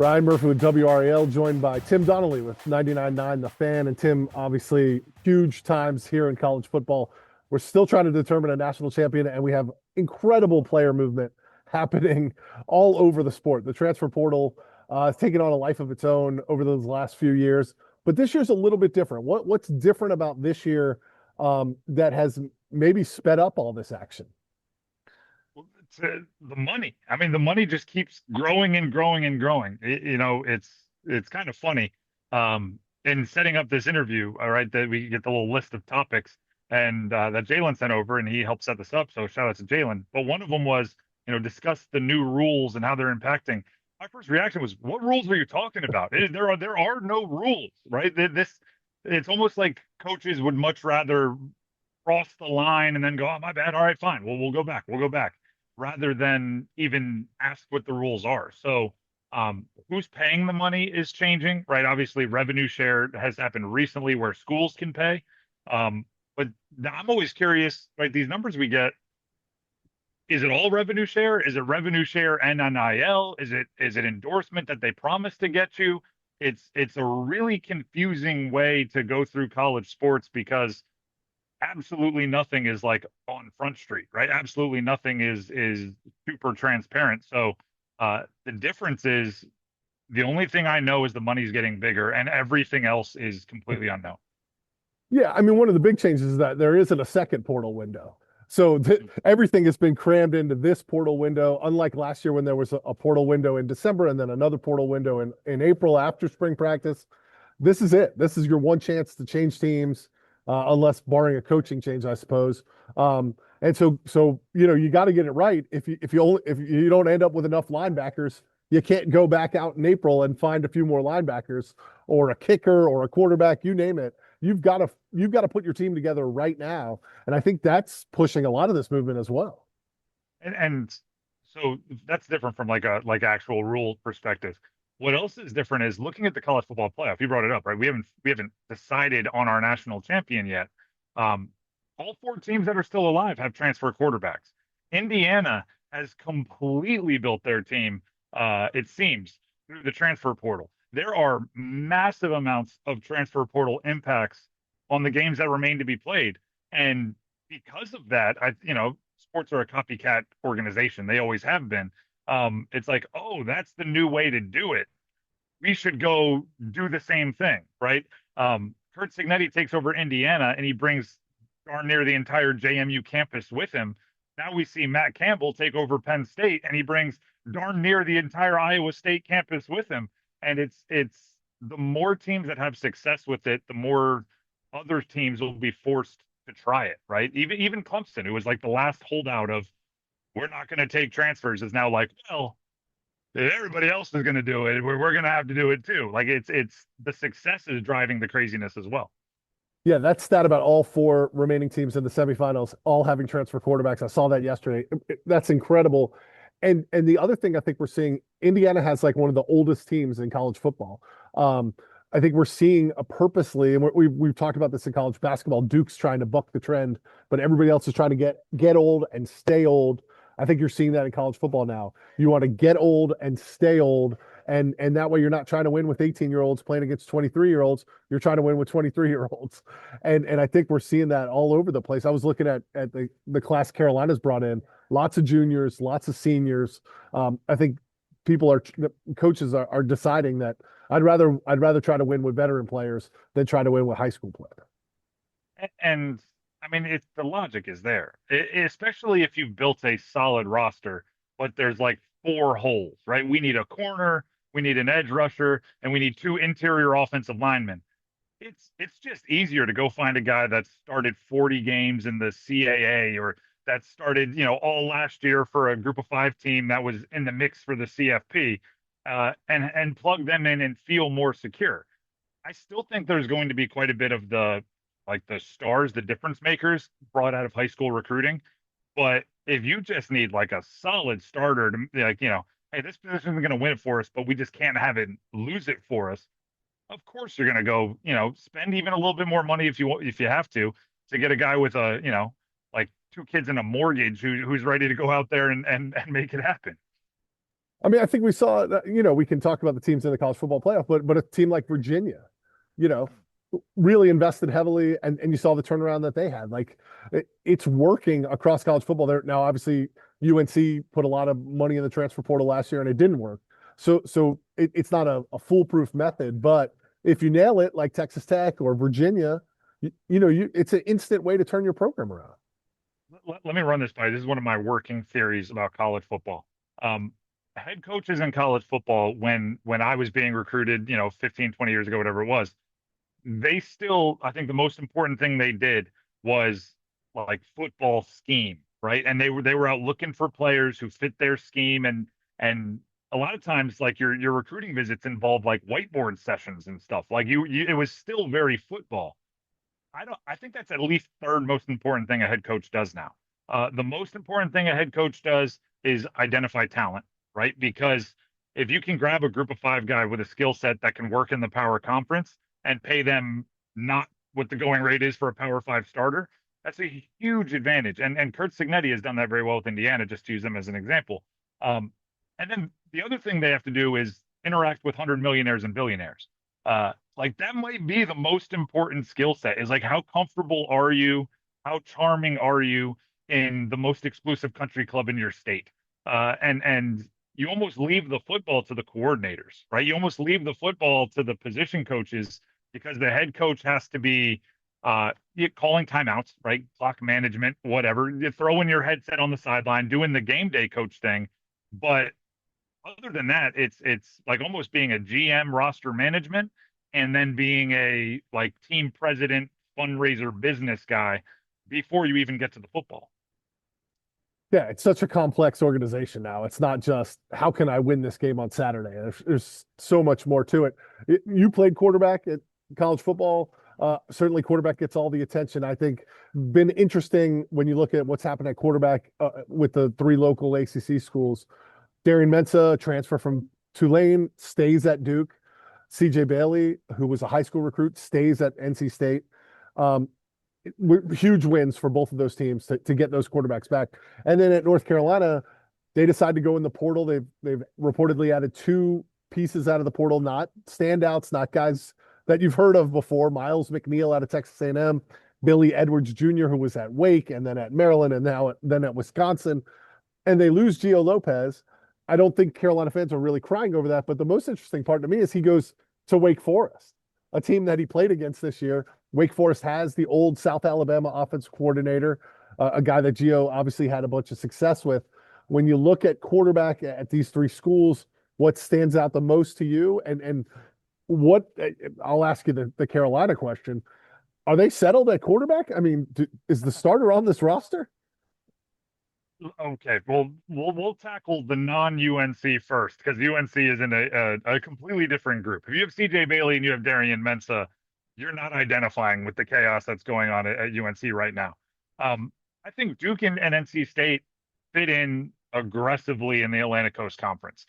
Ryan Murphy with WRAL, joined by Tim Donnelly with 99.9 The Fan. And Tim, obviously, huge times here in college football. We're still trying to determine a national champion, and we have incredible player movement happening all over the sport. The transfer portal has taken on a life of its own over those last few years. But this year's a little bit different. What's different about this year that has maybe sped up all this action? Well, it's the money. I mean, the money just keeps growing and growing and growing. It's kind of funny. In setting up this interview, all right, that we get the little list of topics and that Jalen sent over, and he helped set this up. So shout out to Jalen. But one of them was, discuss the new rules and how they're impacting. My first reaction was, "What rules are you talking about? There are no rules, right? It's almost like coaches would much rather cross the line and then go, oh, my bad. All right, fine. Well, we'll go back. We'll go back rather than even ask what the rules are. So, who's paying the money is changing, right? Obviously, revenue share has happened recently where schools can pay. But I'm always curious, right? These numbers we get, is it all revenue share? Is it revenue share and NIL? Is it endorsement that they promised to get you? It's a really confusing way to go through college sports because absolutely nothing is like on Front Street, right? Absolutely nothing is super transparent. So the difference is the only thing I know is the money's getting bigger, and everything else is completely unknown. Yeah, I mean, one of the big changes is that there isn't a second portal window. So everything has been crammed into this portal window, unlike last year when there was a portal window in December and then another portal window in April after spring practice. This is it. This is your one chance to change teams, unless barring a coaching change, I suppose. And so you got to get it right. If you don't end up with enough linebackers, you can't go back out in April and find a few more linebackers or a kicker or a quarterback, you name it. You've got to put your team together right now, and I think that's pushing a lot of this movement as well. And so that's different from like actual rule perspective. What else is different is looking at the college football playoff. You brought it up, right? We haven't decided on our national champion yet. All four teams that are still alive have transfer quarterbacks. Indiana has completely built their team, it seems, through the transfer portal. There are massive amounts of transfer portal impacts on the games that remain to be played. And because of that, sports are a copycat organization. They always have been. It's like, oh, that's the new way to do it. We should go do the same thing, right? Kurt Signetti takes over Indiana and he brings darn near the entire JMU campus with him. Now we see Matt Campbell take over Penn State and he brings darn near the entire Iowa State campus with him. And it's the more teams that have success with it, the more other teams will be forced to try it, right? Even Clemson, who was like the last holdout of we're not going to take transfers, is now like, well, if everybody else is going to do it, we're going to have to do it too. Like it's the success is driving the craziness as well. Yeah, that stat about all four remaining teams in the semifinals all having transfer quarterbacks. I saw that yesterday. That's incredible. And the other thing I think we're seeing, Indiana has like one of the oldest teams in college football. I think we're seeing a purposely, and we've talked about this in college basketball. Duke's trying to buck the trend, but everybody else is trying to get old and stay old. I think you're seeing that in college football now. You want to get old and stay old, and that way you're not trying to win with 18-year-olds playing against 23-year-olds. You're trying to win with 23-year-olds, and I think we're seeing that all over the place. I was looking at the class Carolina's brought in, lots of juniors, lots of seniors. I think coaches are deciding that I'd rather try to win with veteran players than try to win with high school players. And I mean, the logic is there, especially if you've built a solid roster, but there's like four holes, right? We need a corner, we need an edge rusher, and we need two interior offensive linemen. It's just easier to go find a guy that started 40 games in the CAA or that started, all last year for a group of five team that was in the mix for the CFP, and plug them in and feel more secure. I still think there's going to be quite a bit of the stars, the difference makers brought out of high school recruiting. But if you just need like a solid starter to hey, this position isn't going to win it for us, but we just can't have it lose it for us. Of course, you're going to go, spend even a little bit more money if you have to get a guy with like two kids and a mortgage who's ready to go out there and make it happen. I mean, I think we saw that, we can talk about the teams in the college football playoff, but a team like Virginia, you know, really invested heavily, and you saw the turnaround that they had. Like it's working across college football. There now, obviously, UNC put a lot of money in the transfer portal last year, and it didn't work. So it's not a foolproof method, but if you nail it, like Texas Tech or Virginia, it's an instant way to turn your program around. Let me run this by you. This is one of my working theories about college football. Um, Head coaches in college football, when I was being recruited, 15, 20 years ago, whatever it was, they still, I think the most important thing they did was like football scheme, right? And they were out looking for players who fit their scheme, and a lot of times like your recruiting visits involve like whiteboard sessions and stuff. Like you it was still very football. I think that's at least third most important thing a head coach does now. The most important thing a head coach does is identify talent, right? Because if you can grab a group of five guy with a skill set that can work in the power conference and pay them not what the going rate is for a power five starter, that's a huge advantage. And Kurt Signetti has done that very well with Indiana, just to use them as an example. And then the other thing they have to do is interact with 100 millionaires and billionaires. Like that might be the most important skill set is like how comfortable are you? How charming are you in the most exclusive country club in your state? And you almost leave the football to the coordinators, right? You almost leave the football to the position coaches because the head coach has to be calling timeouts, right? Clock management, whatever. You throw in your headset on the sideline, doing the game day coach thing. But other than that, it's like almost being a GM roster management and then being a like team president, fundraiser business guy before you even get to the football. Yeah, it's such a complex organization now. It's not just how can I win this game on Saturday. There's so much more to it. You played quarterback at college football. Certainly, quarterback gets all the attention. I think been interesting when you look at what's happened at quarterback with the three local ACC schools. Darian Mensah, transfer from Tulane, stays at Duke. CJ Bailey, who was a high school recruit, stays at NC State. Um, Huge wins for both of those teams to get those quarterbacks back. And then at North Carolina, they decide to go in the portal. They've reportedly added two pieces out of the portal, not standouts, not guys that you've heard of before. Miles McNeil out of Texas A&M, Billy Edwards Jr., who was at Wake and then at Maryland and then at Wisconsin. And they lose Gio Lopez. I don't think Carolina fans are really crying over that. But the most interesting part to me is he goes to Wake Forest, a team that he played against this year. Wake Forest has the old South Alabama offensive coordinator, a guy that Gio obviously had a bunch of success with. When you look at quarterback at these three schools, what stands out the most to you? And what I'll ask you the Carolina question: are they settled at quarterback? I mean, is the starter on this roster? Okay, well, we'll tackle the non-UNC first because UNC is in a completely different group. If you have CJ Bailey and you have Darian Mensah, you're not identifying with the chaos that's going on at UNC right now. I think Duke and NC State fit in aggressively in the Atlantic Coast Conference.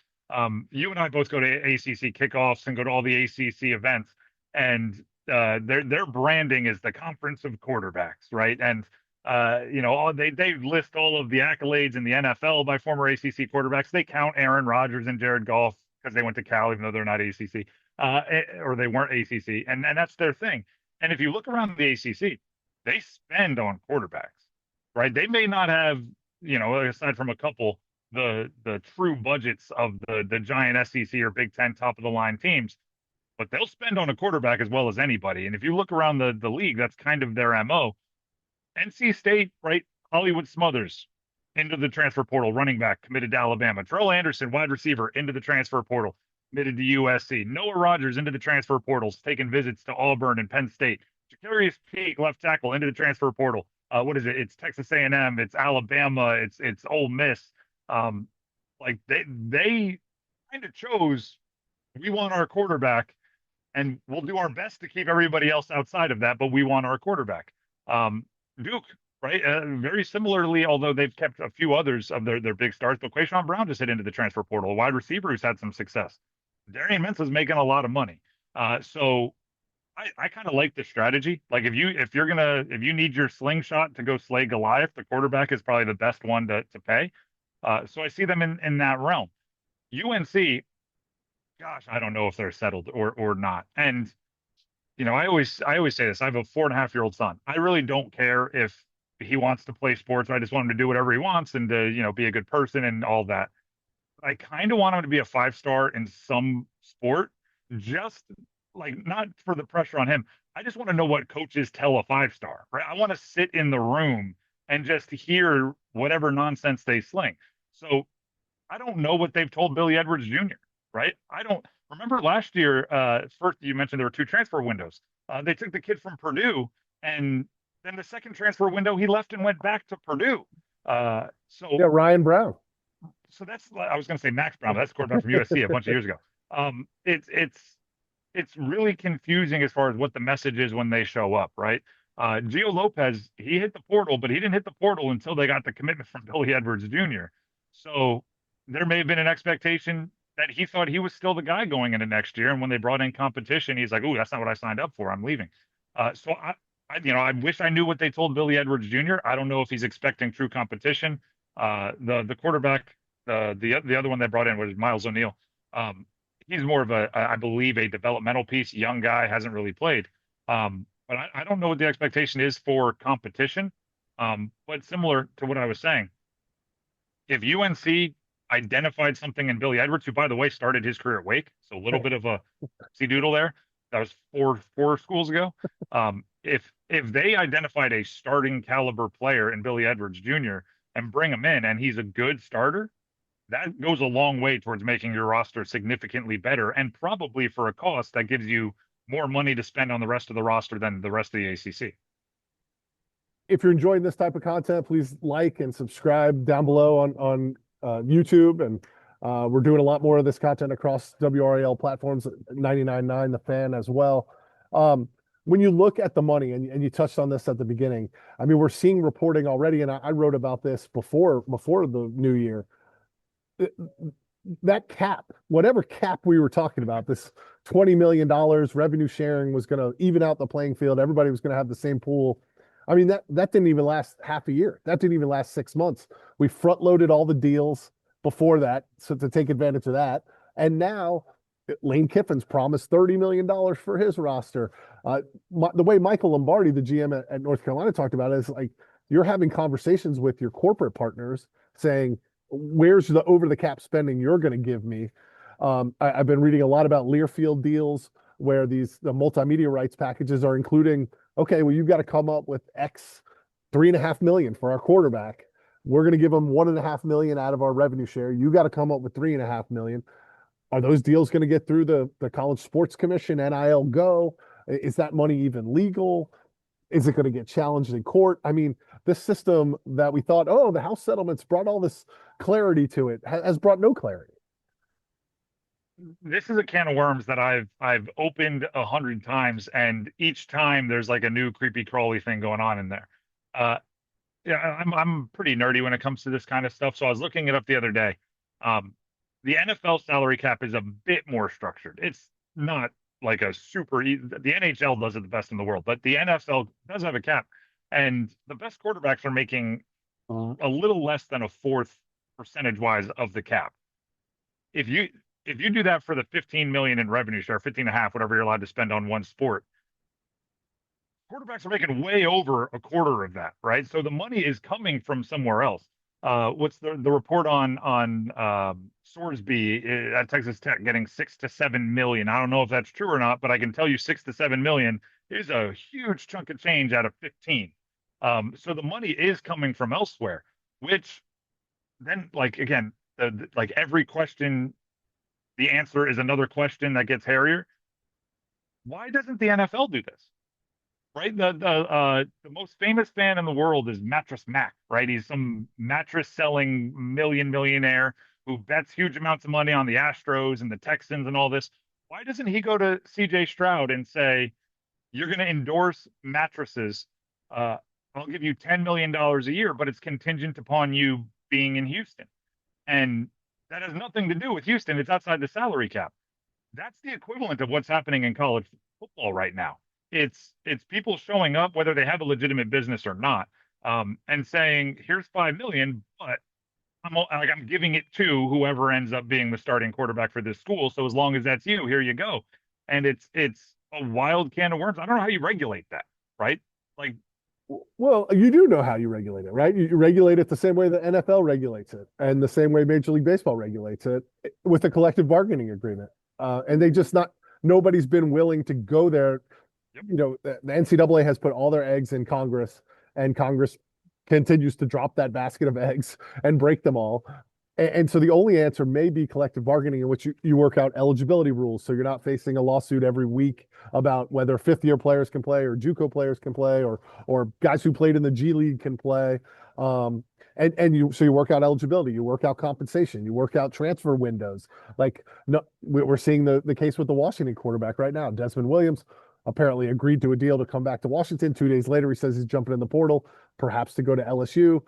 You and I both go to ACC kickoffs and go to all the ACC events, and their branding is the conference of quarterbacks, right? And they list all of the accolades in the NFL by former ACC quarterbacks. They count Aaron Rodgers and Jared Goff because they went to Cal, even though they're not ACC, or they weren't ACC, and that's their thing. And if you look around the ACC, they spend on quarterbacks, right? They may not have, aside from a couple, the true budgets of the giant SEC or Big Ten top of the line teams, but they'll spend on a quarterback as well as anybody. And if you look around the league, that's kind of their MO. NC State, right? Hollywood Smothers into the transfer portal, running back committed to Alabama. Terrell Anderson, wide receiver, into the transfer portal, committed to USC. Noah Rogers into the transfer portals, taking visits to Auburn and Penn State. Jacarius Peak, left tackle, into the transfer portal. What is it? It's Texas A&M, it's Alabama, it's Ole Miss. Like they kind of chose, we want our quarterback, and we'll do our best to keep everybody else outside of that, but we want our quarterback. Duke, right? Very similarly, although they've kept a few others of their big stars, but Quayshawn Brown just hit into the transfer portal, a wide receiver who's had some success. Darian Mintz is making a lot of money. So I kind of like the strategy. Like if you need your slingshot to go slay Goliath, the quarterback is probably the best one to pay. So I see them in that realm. UNC, gosh, I don't know if they're settled or not. And I always say this. I have a 4.5-year-old son. I really don't care if he wants to play sports. I just want him to do whatever he wants and to, be a good person and all that. I kind of want him to be a 5-star in some sport, just like not for the pressure on him. I just want to know what coaches tell a 5-star, right? I want to sit in the room and just hear whatever nonsense they sling. So I don't know what they've told Billy Edwards Jr., right? I don't remember last year. First, you mentioned there were two transfer windows. They took the kid from Purdue, and then the second transfer window, he left and went back to Purdue. Uh, Yeah, so Ryan Brown. so that's I was going to say Max Brown, but that's quarterback from USC a bunch of years ago. It's really confusing as far as what the message is when they show up, right? Gio Lopez, he hit the portal, but he didn't hit the portal until they got the commitment from Billy Edwards Jr. So there may have been an expectation that he thought he was still the guy going into next year, and when they brought in competition, he's like, "Ooh, that's not what I signed up for. I'm leaving." So I wish I knew what they told Billy Edwards Jr. I don't know if he's expecting true competition. The quarterback, the other one they brought in was Miles O'Neill. He's more of I believe, a developmental piece. Young guy, hasn't really played. But I don't know what the expectation is for competition. But similar to what I was saying, if UNC identified something in Billy Edwards, who by the way started his career at Wake, so a little bit of a see doodle there. That was four schools ago. If they identified a starting caliber player in Billy Edwards Jr. and bring him in, and he's a good starter, that goes a long way towards making your roster significantly better, and probably for a cost that gives you more money to spend on the rest of the roster than the rest of the ACC. If you're enjoying this type of content, please like and subscribe down below on YouTube. And we're doing a lot more of this content across WRAL platforms, 99.9 The Fan as well. When you look at the money, and you touched on this at the beginning, I mean, we're seeing reporting already, and I wrote about this before the new year. That cap, whatever cap we were talking about, this $20 million revenue sharing was going to even out the playing field. Everybody was going to have the same pool. I mean, that didn't even last half a year. That didn't even last 6 months. We front loaded all the deals before that, so to take advantage of that. And now Lane Kiffin's promised $30 million for his roster. The way Michael Lombardi, the GM at North Carolina, talked about it is like you're having conversations with your corporate partners saying, where's the over the cap spending you're going to give me? I've been reading a lot about Learfield deals where the multimedia rights packages are including, okay, well, you've got to come up with X, 3.5 million for our quarterback. We're going to give them 1.5 million out of our revenue share. You got to come up with 3.5 million. Are those deals going to get through the College Sports Commission, NIL Go? Is that money even legal? Is it going to get challenged in court? I mean, this system that we thought, oh, the House settlements brought all this clarity to it, has brought no clarity. This is a can of worms that I've opened 100 times, and each time there's like a new creepy crawly thing going on in there. Uh, yeah, I'm pretty nerdy when it comes to this kind of stuff. So I was looking it up the other day. The NFL salary cap is a bit more structured. It's not like a super. The NHL does it the best in the world, but the NFL does have a cap, and the best quarterbacks are making a little less than a fourth percentage wise of the cap. If you if you do that for the 15 million in revenue share, 15 and a half, whatever you're allowed to spend on one sport, quarterbacks are making way over a quarter of that, right? So the money is coming from somewhere else. What's the report on Sorsby at Texas Tech getting 6 to 7 million? I don't know if that's true or not, but I can tell you 6 to 7 million is a huge chunk of change out of 15. So the money is coming from elsewhere, which then, like again, like every question, the answer is another question that gets hairier. Why doesn't the NFL do this? Right? The most famous fan in the world is Mattress Mac, right? He's some mattress selling millionaire who bets huge amounts of money on the Astros and the Texans and all this. Why doesn't he go to CJ Stroud and say, you're going to endorse mattresses? I'll give you $10 million a year, but it's contingent upon you being in Houston. And that has nothing to do with Houston. It's outside the salary cap. That's the equivalent of what's happening in college football right now. It's people showing up, whether they have a legitimate business or not, and saying, "Here's 5 million, but I'm giving it to whoever ends up being the starting quarterback for this school. So as long as that's you, here you go. And it's a wild can of worms. I don't know how you regulate that, right? Like, Well, you do know how you regulate it, right? You regulate it the same way the NFL regulates it, and the same way Major League Baseball regulates it, with a collective bargaining agreement. And they just not nobody's been willing to go there. yep. The NCAA has put all their eggs in Congress, and Congress continues to drop that basket of eggs and break them all. And so the only answer may be collective bargaining, in which you work out eligibility rules. So you're not facing a lawsuit every week about whether fifth year players can play or JUCO players can play, or guys who played in the G League can play. And you work out eligibility, you work out compensation, you work out transfer windows. Like, no, we're seeing the case with the Washington quarterback right now. Desmond Williams apparently agreed to a deal to come back to Washington. 2 days later, he says he's jumping in the portal, perhaps to go to LSU.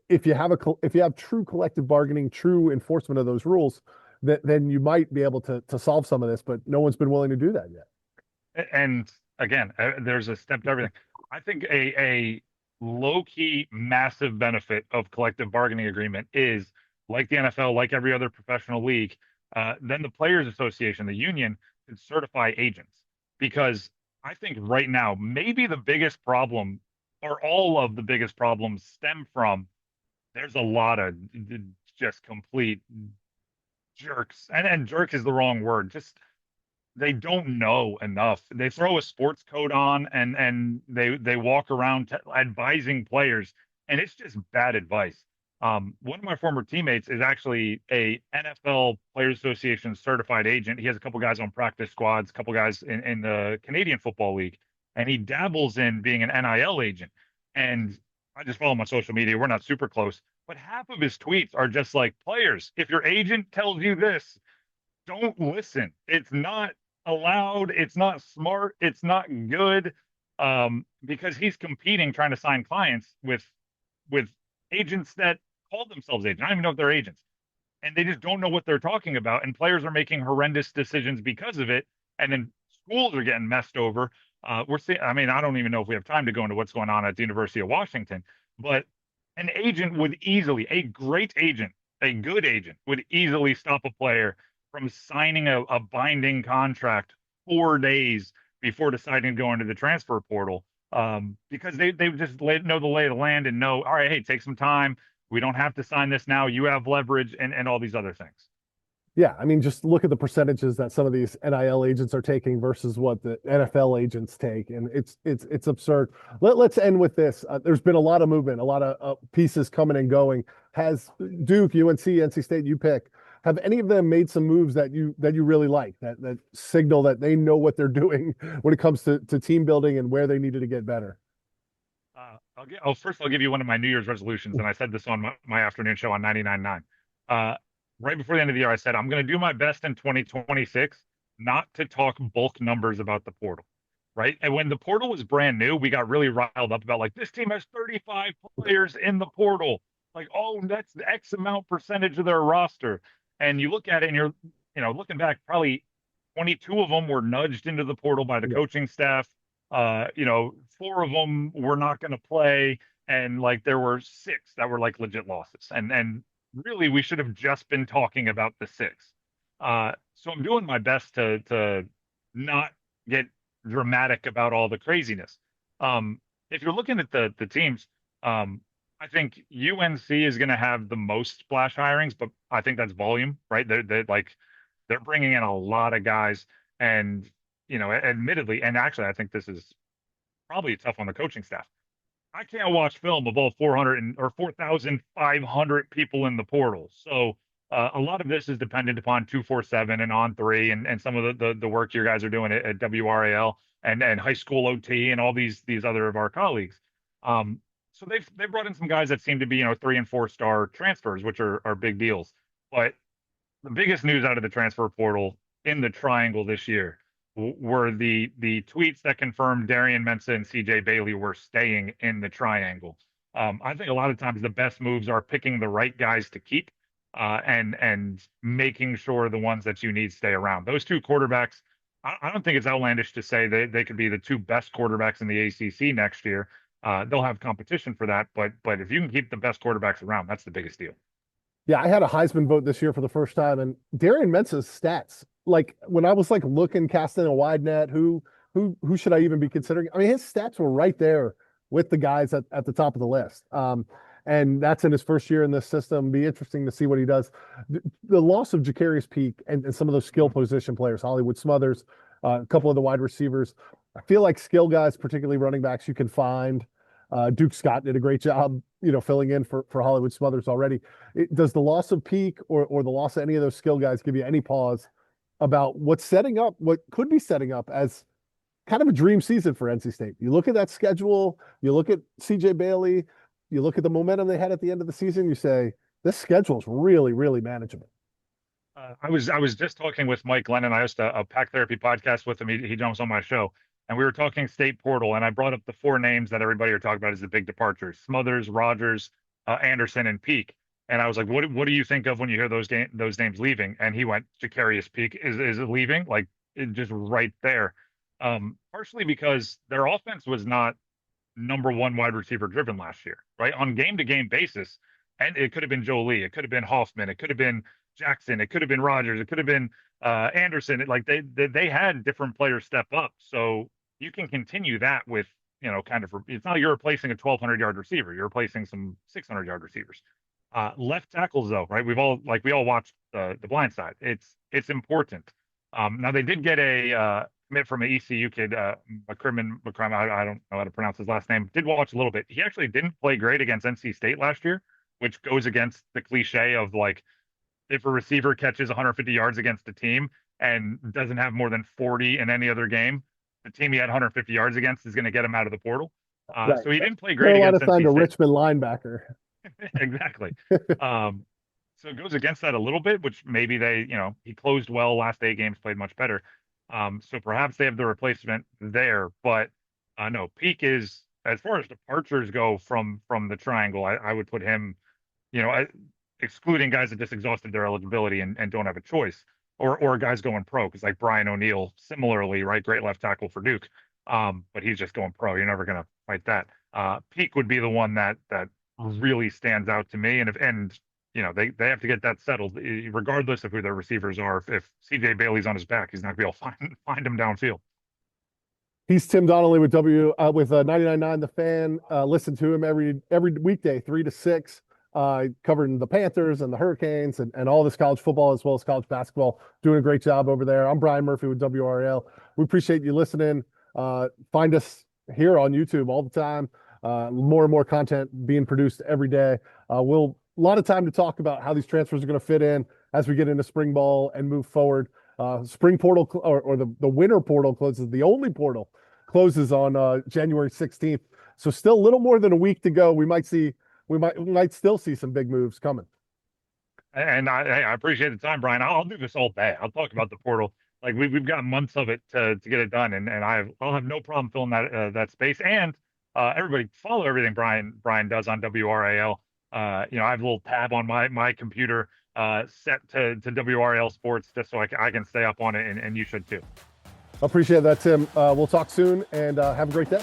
If you have true collective bargaining, true enforcement of those rules, then you might be able to solve some of this. But no one's been willing to do that yet. And again, there's a step to everything. I think a low key massive benefit of collective bargaining agreement is, like the NFL, like every other professional league, then the Players Association, the union, can certify agents. Because I think right now, maybe the biggest problem, or all of the biggest problems, stem from there's a lot of just complete jerks. And jerk is the wrong word. Just they don't know enough. They throw a sports coat on and they walk around advising players, and it's just bad advice. One of my former teammates is actually a NFL Players Association certified agent. He has a couple guys on practice squads, a couple guys in the Canadian Football League, and he dabbles in being an NIL agent. And I just follow him on social media. We're not super close, but half of his tweets are just like, players, if your agent tells you this, don't listen. It's not allowed. It's not smart. It's not good. Because he's competing, trying to sign clients with agents that call themselves agents. I don't even know if they're agents, and they just don't know what they're talking about. And players are making horrendous decisions because of it. And then schools are getting messed over. We're seeing. I mean, I don't even know if we have time to go into what's going on at the University of Washington, but an agent would easily, a great agent, a good agent, would easily stop a player from signing a binding contract 4 days before deciding to go into the transfer portal, because they just know the lay of the land and know, all right, hey, take some time. We don't have to sign this now. You have leverage, and all these other things. Yeah, I mean, just look at the percentages that some of these NIL agents are taking versus what the NFL agents take, and it's absurd. Let's end with this. There's been a lot of movement, a lot of pieces coming and going. Has Duke, UNC, NC State, you pick, have any of them made some moves that you really like, that signal that they know what they're doing when it comes to team building and where they needed to get better? First I'll give you one of my New Year's resolutions, and I said this on my afternoon show on 99.9. Right before the end of the year, I said I'm going to do my best in 2026 not to talk bulk numbers about the portal, right? And when the portal was brand new, we got really riled up about, like, this team has 35 players in the portal, like, oh, that's the X amount percentage of their roster. And you look at it, and you're, looking back, probably 22 of them were nudged into the portal by the Yeah. coaching staff. 4 of them were not going to play, and like there were 6 that were like legit losses. And really, we should have just been talking about the 6. So I'm doing my best to not get dramatic about all the craziness. If you're looking at the teams, I think UNC is going to have the most splash hirings, but I think that's volume, right? They're bringing in a lot of guys, and admittedly, and actually, I think this is probably tough on the coaching staff. I can't watch film of all 400 or 4,500 people in the portal. So a lot of this is dependent upon 247 and On3, and some of the work you guys are doing at WRAL and high school OT and all these other of our colleagues. So they've brought in some guys that seem to be 3 and 4 star transfers, which are big deals. But the biggest news out of the transfer portal in the triangle this year were the tweets that confirmed Darian Mensah and CJ Bailey were staying in the triangle. I think a lot of times the best moves are picking the right guys to keep, and making sure the ones that you need stay around. Those 2 quarterbacks, I don't think it's outlandish to say they could be the 2 best quarterbacks in the ACC next year. They'll have competition for that, but if you can keep the best quarterbacks around, that's the biggest deal. Yeah, I had a Heisman vote this year for the first time, and Darian Mensa's stats, like when I was like looking, casting a wide net, who should I even be considering? I mean, his stats were right there with the guys at the top of the list. And that's in his first year in this system. Be interesting to see what he does. The loss of Jacarius Peak and some of those skill position players, Hollywood Smothers, a couple of the wide receivers. I feel like skill guys, particularly running backs, you can find. Duke Scott did a great job, filling in for Hollywood Smothers already. Does the loss of Peak or the loss of any of those skill guys give you any pause about what could be setting up as kind of a dream season for NC State? You look at that schedule, you look at CJ Bailey, you look at the momentum they had at the end of the season, you say, this schedule is really, really manageable. I was just talking with Mike Lennon. I host a Pack Therapy podcast with him. He jumps on my show, and we were talking state portal, and I brought up the four names that everybody are talking about as the big departures: Smothers, Rogers, Anderson, and Peak. And I was like, what do you think of when you hear those names leaving? And he went, Jacarius Peak is leaving, like just right there. Partially because their offense was not number one wide receiver driven last year, right? On game to game basis. And it could have been Joe Lee, it could have been Hoffman, it could have been Jackson, it could have been Rogers, it could have been Anderson. Like they had different players step up. So you can continue that with, kind of, it's not like you're replacing a 1,200-yard receiver, you're replacing some 600-yard receivers. Left tackles though, right? We all watched the blind side. It's important. Now they did get a commit from an ECU kid, McCrimmon. I don't know how to pronounce his last name. Did watch a little bit. He actually didn't play great against NC State last year, which goes against the cliche of like if a receiver catches 150 yards against a team and doesn't have more than 40 in any other game, the team he had 150 yards against is going to get him out of the portal. Right. So he didn't play great Carolina against signed NC a State. Richmond linebacker. Exactly. Um, so it goes against that a little bit, which maybe he closed well last 8 games, played much better. So perhaps they have the replacement there, but no, Peak is, as far as departures go from the triangle, I would put him, excluding guys that just exhausted their eligibility and don't have a choice, or guys going pro, because like Brian O'Neill, similarly, right, great left tackle for Duke, but he's just going pro. You're never going to fight that. Peak would be the one that really stands out to me, and they have to get that settled, regardless of who their receivers are. If CJ Bailey's on his back, he's not going to be able to find him downfield. He's Tim Donnelly with 99.9 The Fan. Listen to him every weekday, 3 to 6, covering the Panthers and the Hurricanes and all this college football as well as college basketball. Doing a great job over there. I'm Brian Murphy with WRAL. We appreciate you listening. Find us here on YouTube all the time. More and more content being produced every day. We'll a lot of time to talk about how these transfers are going to fit in as we get into spring ball and move forward. Spring portal or the winter portal closes. The only portal closes on January 16th. So still a little more than a week to go. We might still see some big moves coming. And I appreciate the time, Brian. I'll do this all day. I'll talk about the portal. Like we've got months of it to get it done, and I'll have no problem filling that space. And everybody follow everything Brian does on WRAL. I have a little tab on my computer set to WRAL Sports just so I can stay up on it, and you should too. Appreciate that, Tim. We'll talk soon, and have a great day.